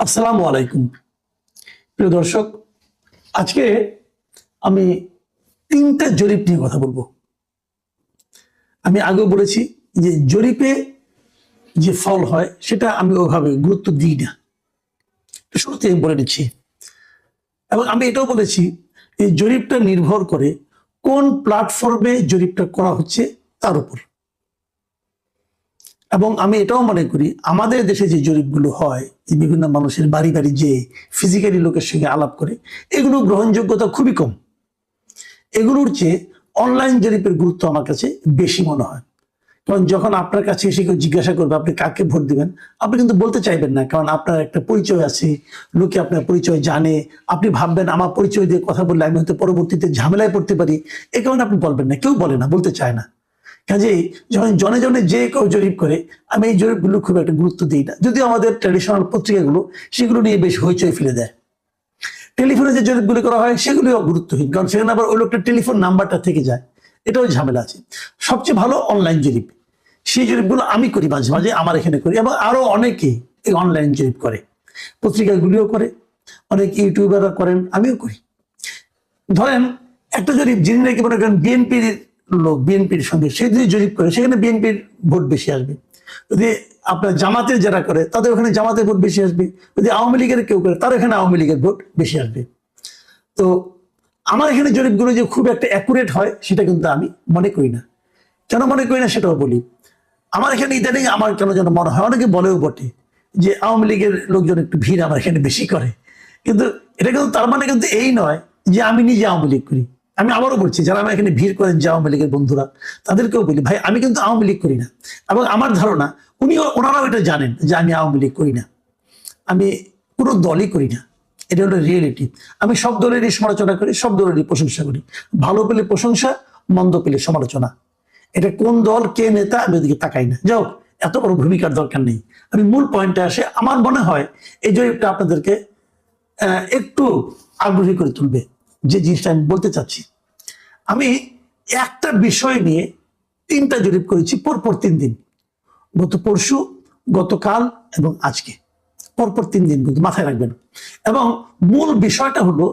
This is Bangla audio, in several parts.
আসসালামু আলাইকুম প্রিয় দর্শক। আজকে আমি তিনটা জরিপ নিয়ে কথা বলবো। আমি আগেও বলেছি যে জরিপে যে ফল হয় সেটা আমি ওভাবে গুরুত্ব দিই না, শুরুতে আমি বলে দিচ্ছি। এবং আমি এটাও বলেছি এই জরিপটা নির্ভর করে কোন প্ল্যাটফর্মে জরিপটা করা হচ্ছে তার উপর। এবং আমি এটাও মনে করি আমাদের দেশে যে জরিপগুলো হয়, যে বিভিন্ন মানুষের বাড়ি বাড়ি যে ফিজিক্যালি লোকের সঙ্গে আলাপ করে, এগুলো গ্রহণযোগ্যতা খুবই কম। এগুলোর চেয়ে অনলাইন জরিপের গুরুত্ব আমার কাছে বেশি মনে হয়। কারণ যখন আপনার কাছে এসে কেউ জিজ্ঞাসা করবে আপনি কাকে ভোট দিবেন, আপনি কিন্তু বলতে চাইবেন না, কারণ আপনার একটা পরিচয় আছে, লোকে আপনার পরিচয় জানে। আপনি ভাববেন আমার পরিচয় দিয়ে কথা বললে আমি হয়তো পরবর্তীতে ঝামেলায় পড়তে পারি, এ কারণে আপনি বলবেন না, কেউ বলে না, বলতে চায় না। কাজেই যখন জনে জনে যে কেউ জরিপ করে, আমি এই জরিপগুলো খুব একটা গুরুত্ব দিই না। যদিও আমাদের ট্র্যাডিশনাল পত্রিকাগুলো সেগুলো নিয়ে বেশ হইচই ফেলে দেয়। টেলিফোনে যে জরিপগুলি করা হয় সেগুলিও গুরুত্বহীন, কারণ সেখানে আবার ওই লোকটার টেলিফোন নাম্বারটা থেকে যায়, এটাও ঝামেলা আছে। সবচেয়ে ভালো অনলাইন জরিপ, সেই জরিপগুলো আমি করি, মাঝে মাঝে আমার এখানে করি, এবং আরো অনেকে এই অনলাইন জরিপ করে, পত্রিকাগুলিও করে, অনেক ইউটিউবাররা করেন, আমিও করি। ধরেন একটা জরিপ, যিনি নাকি মনে করেন বিএনপির লোক, বিএনপির সঙ্গে সে যদি জরিপ করে, সেখানে বিএনপির ভোট বেশি আসবে। যদি আপনার জামাতের যারা করে তাদের ওখানে জামাতের ভোট বেশি আসবে। যদি আওয়ামী লীগের কেউ করে তার এখানে আওয়ামী লীগের ভোট বেশি আসবে। তো আমার এখানে জরিপগুলো যে খুব একটা অ্যাকুরেট হয় সেটা কিন্তু আমি মনে করি না। কেন মনে করি না সেটাও বলি। আমার এখানে ইদানিং আমার কেন যেন মনে হয়, অনেকে বলেও বটে যে আওয়ামী লীগের লোকজন একটু ভিড় আমার এখানে বেশি করে, কিন্তু এটা কিন্তু তার মানে কিন্তু এই নয় যে আমি নিজে আওয়ামী লীগ করি। আমি আবারও বলছি, যারা আমার এখানে ভিড় করেন যে আওয়ামী লীগের বন্ধুরা, তাদেরকেও বলি ভাই আমি কিন্তু আওয়ামী লীগ করি না। এবং আমার ধারণা ওনারাও এটা জানেন যে আমি আওয়ামী লীগ করি না, আমি কোনো দলই করি না। এটা হলো রিয়েলিটি। আমি সব দলেরই সমালোচনা করি, সব দলেরই প্রশংসা করি। ভালো পেলে প্রশংসা, মন্দ পেলে সমালোচনা। এটা কোন দল কে নেতা আমি ওদিকে তাকাই না, যাও এত বড় ভূমিকার দরকার নেই। আমি মূল পয়েন্টে আসে। আমার মনে হয় এই জরিপটা আপনাদেরকে একটু আগ্রহী করে তুলবে, যে জিনিসটা আমি বলতে চাচ্ছি। আমি একটা বিষয় নিয়ে তিনটা জরিপ করেছি পরপর 3 দিন, গত পরশু, গতকাল এবং আজকে, পরপর 3 দিন, কিন্তু মাথায় রাখবেন। এবং মূল বিষয়টা হলো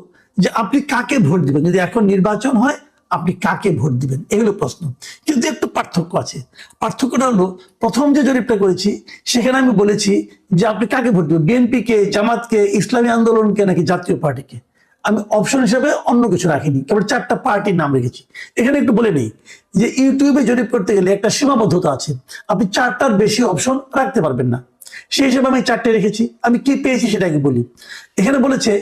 যে আপনি কাকে ভোট দিবেন, যদি এখন নির্বাচন হয় আপনি কাকে ভোট দিবেন, এগুলো প্রশ্ন। কিন্তু একটু পার্থক্য আছে। পার্থক্যটা হলো, প্রথম যে জরিপটা করেছি সেখানে আমি বলেছি যে আপনি কাকে ভোট দিবেন, বিএনপিকে, জামাতকে, ইসলামী আন্দোলনকে নাকি জাতীয় পার্টিকে। আমি অপশন হিসেবে অন্য কিছু রাখিনি, কেবল 4টা পার্টির নাম রেখেছি। এখানে একটু বলে নেই যে ইউটিউবে জরিপ করতে গেলে একটা সীমাবদ্ধতা আছে, আপনি 4টার বেশি অপশন রাখতে পারবেন না। সেই হিসেবে আমি 4টে রেখেছি। আমি কি পেয়েছি সেটাকে বলি। এখানে বলেছে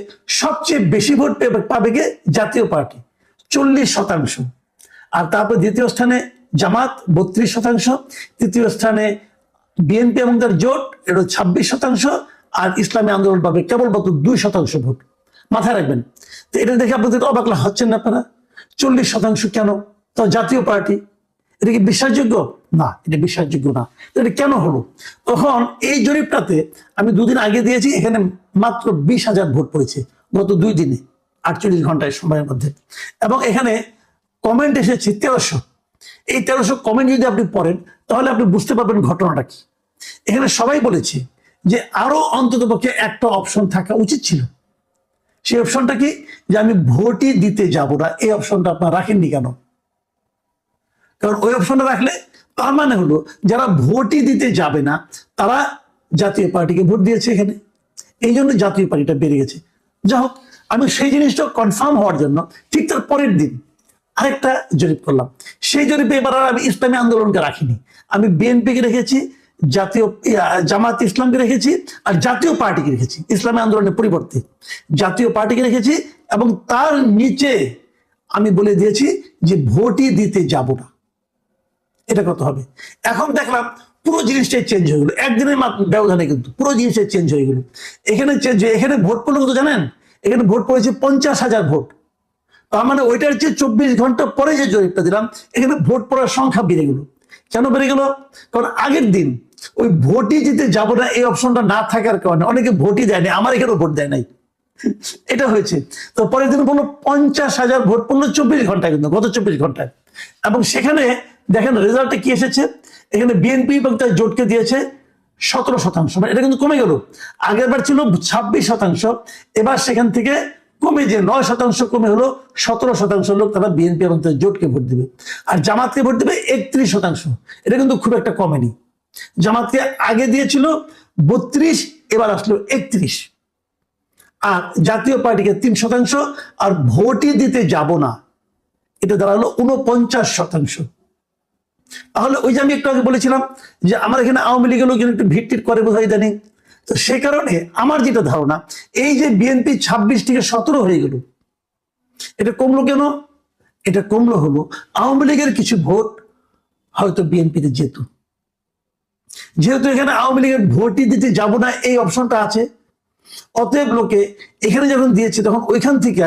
সবচেয়ে বেশি ভোট পাবে গে জাতীয় পার্টি, 40%। আর তারপর দ্বিতীয় স্থানে জামাত, 32%। তৃতীয় স্থানে বিএনপি এবং তার জোট, এটা 26%। আর ইসলামী আন্দোলন পাবে কেবলমাত্র 2% ভোট। মাথায় রাখবেন। তো এটা দেখে আপনাদের অবাক হচ্ছেন না আপনারা? 40% কেন? তো জাতীয় পার্টি, এটা কি বিশ্বাসযোগ্য? না, এটা বিশ্বাসযোগ্য না। এটা কেন হলো? তখন এই জরিপটাতে আমি 2 দিন আগে দিয়েছি, এখানে মাত্র 20,000 ভোট পড়েছে গত 2 দিনে, 48 ঘন্টায় সময়ের মধ্যে। এবং এখানে কমেন্ট এসেছে 1300। এই 1300 কমেন্ট যদি আপনি পড়েন তাহলে আপনি বুঝতে পারবেন ঘটনাটা কি। এখানে সবাই বলেছে যে আরো অন্ততপক্ষে একটা অপশন থাকা উচিত ছিল। সেই অপশনটা কি? যে আমি ভোটই দিতে যাব না। এই অপশনটা আপনারা রাখেননি কেন? কারণ ওই অপশনটা রাখলে তার মানে হলো যারা ভোটই দিতে যাবে না তারা জাতীয় পার্টিকে ভোট দিয়েছে এখানে, এই জন্য জাতীয় পার্টিটা বেড়ে গেছে। যা হোক, আমি সেই জিনিসটা কনফার্ম হওয়ার জন্য ঠিক তার পরের দিন আরেকটা জরিপ করলাম। সেই জরিপে এবার আমি ইসলামী আন্দোলনকে রাখিনি, আমি বিএনপিকে রেখেছি, জাতীয় জামাত ইসলামকে রেখেছি, আর জাতীয় পার্টিকে রেখেছি। ইসলামী আন্দোলনের পরিবর্তে জাতীয় পার্টিকে রেখেছি, এবং তার নিচে আমি বলে দিয়েছি যে ভোটই দিতে যাব না। এটা কত হবে? এখন দেখলাম পুরো জিনিসটাই চেঞ্জ হয়ে গেলো একদিনের ব্যবধানে, কিন্তু পুরো জিনিসটাই চেঞ্জ হয়ে গেলো। এখানে চেঞ্জ হয়ে, এখানে ভোট পড়লো কত জানেন? এখানে ভোট পড়েছে 50,000 ভোট। তার মানে ওইটার চেয়ে 24 ঘন্টা পরে যে জরিপটা দিলাম, এখানে ভোট পড়ার সংখ্যা বেড়ে গেল। কেন বেড়ে গেল? কারণ আগের দিন ওই ভোটই দিতে যাবো না এই অপশনটা না থাকার কারণে অনেকে ভোটই দেয়নি, আমার এখানেও ভোট দেয় নাই। এটা হয়েছে। তো পরের দিন বললো 50,000 ভোট পড়লো 24 ঘন্টায়, কিন্তু গত 24 ঘন্টায়। এবং সেখানে দেখেন রেজাল্টে কি এসেছে। এখানে বিএনপি এবং তার জোটকে দিয়েছে 17%, মানে এটা কিন্তু কমে গেল। আগের বার ছিল 26%, এবার সেখান থেকে কমে যে 9% কমে হলো 17% লোক তারা বিএনপি এবং তার জোটকে ভোট দিবে। আর জামাতকে ভোট দিবে 31%। এটা কিন্তু খুব একটা কমেনি। জামাতকে আগে দিয়েছিল 32, এবার আসলো 31। আর জাতীয় পার্টিকে 3%, আর ভোটই দিতে যাব না এটা দাঁড়ালো 49%। তাহলে ওই যে আমি একটু আগে বলেছিলাম যে আমার এখানে আওয়ামী লীগের লোকজন একটু ভিড় করে বোঝাই জানি, তো সে কারণে আমার যেটা ধারণা, এই যে বিএনপি 26 থেকে 17 হয়ে গেল, এটা কমলো কেন? এটা কমলো হলো আওয়ামী লীগের কিছু ভোট হয়তো বিএনপিতে যেহেতু এখানে আওয়ামী লীগের ভোটই দিতে যাব না এই অপশনটা আছে, অতএব লোকে এখানে যখন দিয়েছে তখন ওইখান থেকে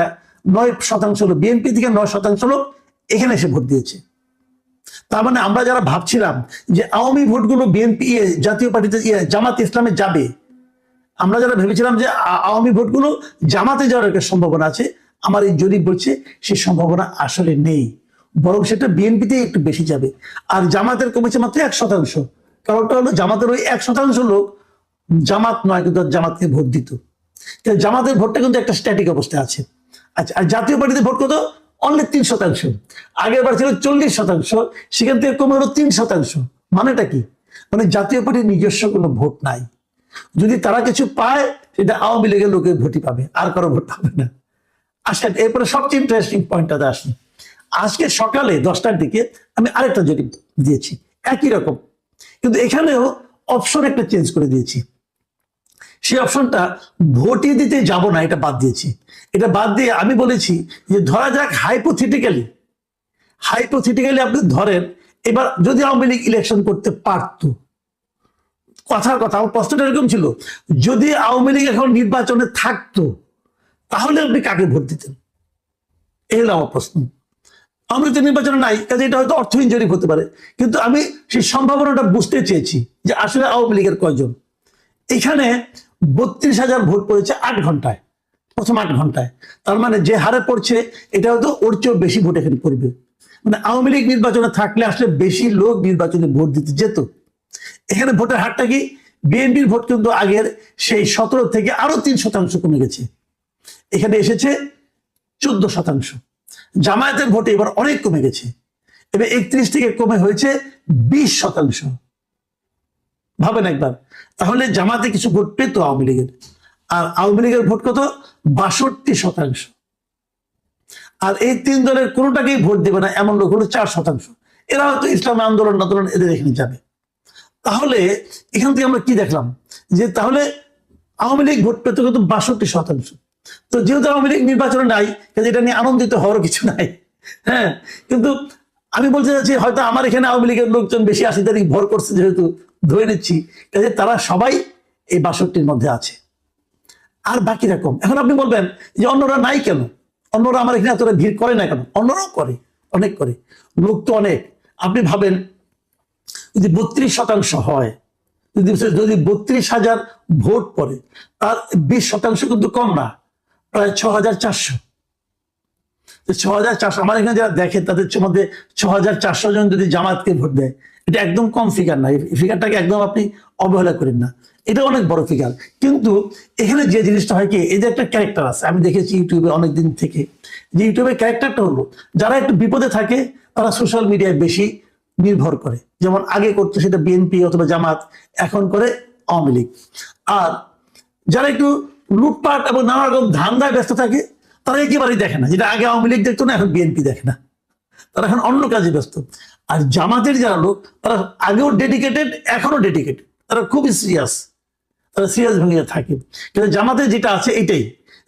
9% লোক, বিএনপি থেকে 9% লোক এখানে এসে ভোট দিয়েছে। তার মানে আমরা যারা ভাবছিলাম যে আওয়ামী ভোটগুলো বিএনপি জাতীয় পার্টিতে জামাত ইসলামে যাবে, আমরা যারা ভেবেছিলাম যে আওয়ামী ভোটগুলো জামাতে যাওয়ার একটা সম্ভাবনা আছে, আমার এই জরিপ বলছে সেই সম্ভাবনা আসলে নেই, বরং সেটা বিএনপিতে একটু বেশি যাবে। আর জামাতের কমেছে মাত্র 1%। কারণটা হলো জামাতের ওই 1% লোক জামাত নয়, কিন্তু জামাতকে ভোট দিত। জামাতের ভোটটা কিন্তু একটা স্ট্যাটিক অবস্থায় আছে। আচ্ছা, আর জাতীয় পার্টিতে ভোট কত? অনলি 3%। আগের বার ছিল 40%, সেখান থেকে কমে হলো 3%। মানেটা কি? মানে জাতীয় পার্টির নিজস্ব কোনো ভোট নাই। যদি তারা কিছু পায় সেটা আওয়ামী লীগের লোকের ভোটই পাবে, আর কারো ভোট পাবে না। আসেন এরপরে সবচেয়ে ইন্টারেস্টিং পয়েন্টটাতে আসি। আজকে সকালে 10টার দিকে আমি আরেকটা জরিপ দিয়েছি একই রকম, কিন্তু এখানেও অপশন একটা চেঞ্জ করে দিয়েছি। সেই অপশনটা ভোটই দিতে যাব না এটা বাদ দিয়েছি। এটা বাদ দিয়ে আমি বলেছি যে ধরা যাক হাইপোথেটিক্যালি আপনি ধরেন এবার যদি আওয়ামী লীগ ইলেকশন করতে পারতো, কথার কথা আমার প্রশ্নটা এরকম ছিল, যদি আওয়ামী লীগ এখন নির্বাচনে থাকতো তাহলে আপনি কাকে ভোট দিতেন? এই হলো আমার প্রশ্ন। আওয়ামী লীগ তো নির্বাচনে নাই, কাজে এটা হয়তো অর্থহীন জরিপ হতে পারে, কিন্তু আমি সেই সম্ভাবনাটা বুঝতে চেয়েছি যে আসলে আওয়ামী লীগের কয়জন। এখানে 32,000 ভোট পড়েছে 8 ঘন্টায়, প্রথম 8 ঘন্টায়। তার মানে যে হারে পড়ছে এটা হয়তো ওর চেয়েও বেশি ভোট এখানে পড়বে। মানে আওয়ামী লীগ নির্বাচনে থাকলে আসলে বেশি লোক নির্বাচনে ভোট দিতে যেত। এখানে ভোটের হারটা কি? বিএনপির ভোট কিন্তু আগের সেই 17 থেকে আরো 3% কমে গেছে, এখানে এসেছে 14%। জামায়াতের ভোটে এবার অনেক কমে গেছে, এবার 31 থেকে কমে হয়েছে 20%। ভাবেন একবার, তাহলে জামাতে কিছু ভোট পেত আওয়ামী লীগের, আর আওয়ামী লীগের ভোট কত? 62%। আর এই 3 দলের কোনোটাকেই ভোট দেবে না এমন লোক হলো 4%। এরা হয়তো ইসলামী আন্দোলন এদের এখানে যাবে। তাহলে এখান থেকে আমরা কি দেখলাম যে তাহলে আওয়ামী লীগ ভোট পেত কিন্তু 62%। তো যেহেতু আওয়ামী লীগ নির্বাচনে নাই, এটা নিয়ে আনন্দিত হওয়ার কিছু নাই। হ্যাঁ, কিন্তু আমি বলতে চাচ্ছি হয়তো আমার এখানে আওয়ামী লীগের লোকজন বেশি 80 তারিখ ভর করছে, যেহেতু ধরে নিচ্ছি কাজে তারা সবাই এই 62-র মধ্যে আছে। আর বাকি রকম এখন আপনি বলবেন যে অন্যরা নাই কেন, অন্যরা আমার এখানে এতটা ভিড় করে না কেন? অন্যরাও করে, অনেক করে, লোক তো অনেক। আপনি ভাবেন যদি 32% হয়, যদি 32,000 ভোট পড়ে, তার 20% কিন্তু কম না, প্রায় 6,400। 6,400 আমার এখানে যারা দেখে তাদের মধ্যে 6,400 জন যদি জামাতকে ভোট দেয়, এটা একদম কম ফিগার না। এই ফিগারটাকে একদম আপনি অবহেলা করেন না, এটা অনেক বড় ফিগার। কিন্তু এখানে যে জিনিসটা হয় কি, এই যে একটা ক্যারেক্টার আছে, আমি দেখেছি ইউটিউবে অনেকদিন থেকে, যে ইউটিউবের ক্যারেক্টারটা হলো যারা একটু বিপদে থাকে তারা সোশ্যাল মিডিয়ায় বেশি নির্ভর করে, যেমন আগে করতো সেটা বিএনপি অথবা জামাত, এখন করে আওয়ামী লীগ। আর যারা একটু লুটপাট এবং নানা রকম ধান্দায় ব্যস্ত থাকে তারা একেবারেই দেখে না, যেটা আগে আওয়ামী লীগ দেখতো না এখন বিএনপি দেখে না, তারা এখন অন্য কাজে ব্যস্ত। আর জামাতের যারা লোক তারা আগেও ডেডিকেটেড, এখনো ডেডিকেটেড, তারা খুবই সিরিয়াস, তারা সিরিয়াস ভঙ্গিতে থাকে। কিন্তু জামাতের যেটা আছে এটাই,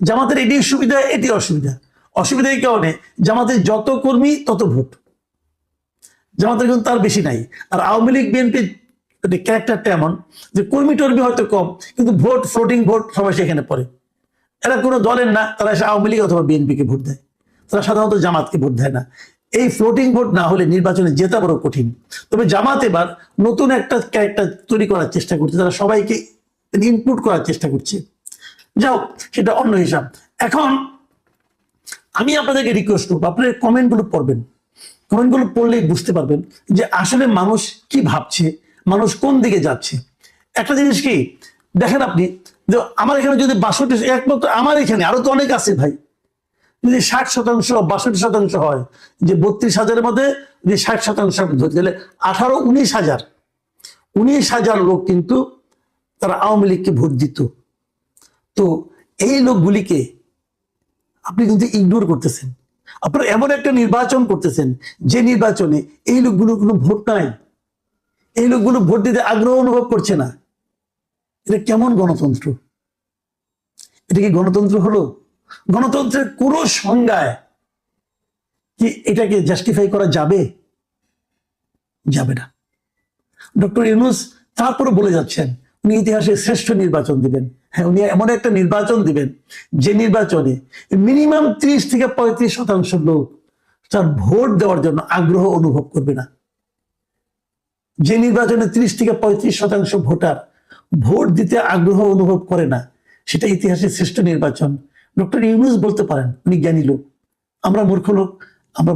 জামাতের এটাই সুবিধা, এটি অসুবিধা। অসুবিধা এই কারণে জামাতের যত কর্মী তত ভোট, জামাতের কিন্তু তার বেশি নাই। আর আওয়ামী লীগ বিএনপির ক্যারেক্টারটা এমন যে কর্মী টর্মী হয়তো কম, কিন্তু ভোট, ফ্লোটিং ভোট সবাই সেখানে পড়ে। এরা কোনো দলের না, তারা এসে আওয়ামী লীগ অথবা বিএনপিকে ভোট দেয়, তারা সাধারণত জামাতকে ভোট দেয় না। এই ফ্লোটিং ভোট না হলে নির্বাচনে জেতা বড় কঠিন। তবে জামাত এবার নতুন একটা ক্যারেক্টার তৈরি করার চেষ্টা করছে, তারা সবাইকে ইনপুট করার চেষ্টা করছে। যাও, সেটা অন্য হিসাব। এখন আমি আপনাদেরকে রিকোয়েস্ট করবো, আপনার কমেন্টগুলো পড়বেন, কমেন্টগুলো পড়লেই বুঝতে পারবেন যে আসলে মানুষ কি ভাবছে, মানুষ কোন দিকে যাচ্ছে। একটা জিনিস কি দেখেন আপনি, যে আমার এখানে যদি 62, একমাত্র আমার এখানে, আরো তো অনেক আছে ভাই, যদি 60% 62% হয়, যে 32,000-এর মধ্যে যদি 60% ধরতে গেলে 18-19,000, 19,000 লোক কিন্তু তারা আওয়ামী লীগকে ভোট দিত। তো এই লোকগুলিকে আপনি কিন্তু ইগনোর করতেছেন। আপনারা এমন একটা নির্বাচন করতেছেন যে নির্বাচনে এই লোকগুলোর কোনো ভোট নাই, এই লোকগুলো ভোট দিতে আগ্রহ অনুভব করছে না। এটা কেমন গণতন্ত্র? এটা কি গণতন্ত্র হলো? গণতন্ত্রের কোন সংজ্ঞায় কি এটাকে জাস্টিফাই করা যাবে? যাবে না। ডক্টর ইউনূস তারপরে বলে যাচ্ছেন উনি ইতিহাসে শ্রেষ্ঠ নির্বাচন দিবেন। হ্যাঁ, উনি এমন একটা নির্বাচন দিবেন যে নির্বাচনে মিনিমাম 30-35% লোক তার ভোট দেওয়ার জন্য আগ্রহ অনুভব করবে না। যে নির্বাচনে 30-35% ভোটার ভোট দিতে আগ্রহ অনুভব করে না, সেটা ইতিহাসের শ্রেষ্ঠ নির্বাচন। ডক্টর ইউনূস বলতে পারেন, উনি জ্ঞানী লোক, আমরা মূর্খ লোক,